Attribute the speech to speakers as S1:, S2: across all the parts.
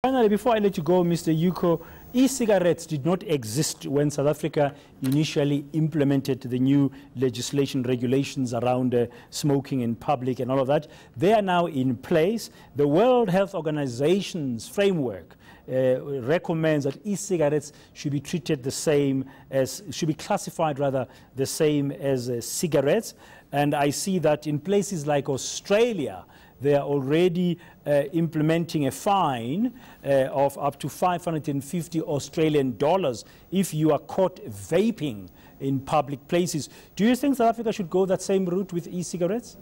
S1: Finally, before I let you go, Mr. Ucko, e-cigarettes did not exist when South Africa initially implemented the new legislation, regulations around smoking in public and all of that. They are now in place. The World Health Organization's framework recommends that e-cigarettes should be treated the same as, should be classified rather the same as cigarettes. And I see that in places like Australia, they are already implementing a fine of up to 550 Australian dollars if you are caught vaping in public places. Do you think South Africa should go that same route with e-cigarettes?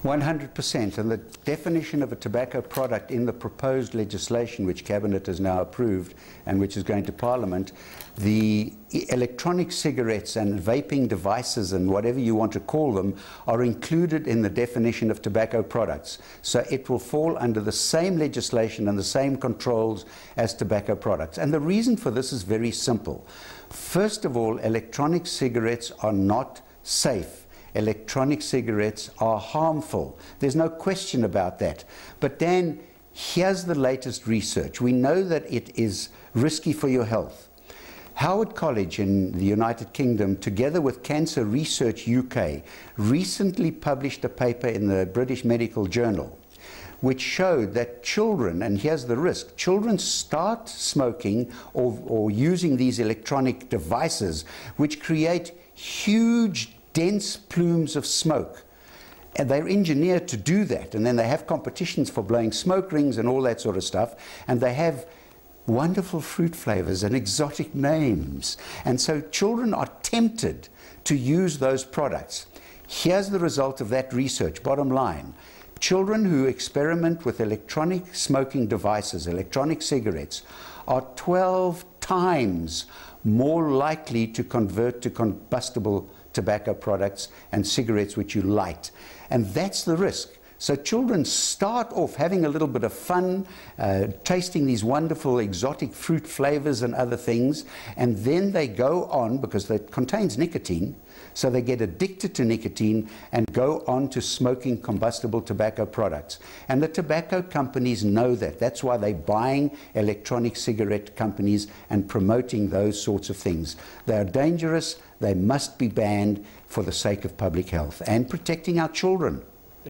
S2: 100%, and the definition of a tobacco product in the proposed legislation which Cabinet has now approved and which is going to Parliament, the electronic cigarettes and vaping devices and whatever you want to call them are included in the definition of tobacco products. So it will fall under the same legislation and the same controls as tobacco products. And the reason for this is very simple. First of all, electronic cigarettes are not safe. Electronic cigarettes are harmful. There's no question about that. But Dan, here's the latest research. We know that it is risky for your health. Howard College in the United Kingdom, together with Cancer Research UK, recently published a paper in the British Medical Journal which showed that children, and here's the risk, children start smoking or using these electronic devices which create huge dense plumes of smoke, and they're engineered to do that, and then they have competitions for blowing smoke rings and all that sort of stuff, and they have wonderful fruit flavors and exotic names, and so children are tempted to use those products. Here's the result of that research, bottom line. Children who experiment with electronic smoking devices, electronic cigarettes, are 12 times more likely to convert to combustible tobacco products and cigarettes which you light. And that's the risk. So children start off having a little bit of fun, tasting these wonderful exotic fruit flavors and other things, and then they go on, because it contains nicotine, so they get addicted to nicotine and go on to smoking combustible tobacco products. And the tobacco companies know that. That's why they're buying electronic cigarette companies and promoting those sorts of things. They are dangerous. They must be banned for the sake of public health and protecting our children.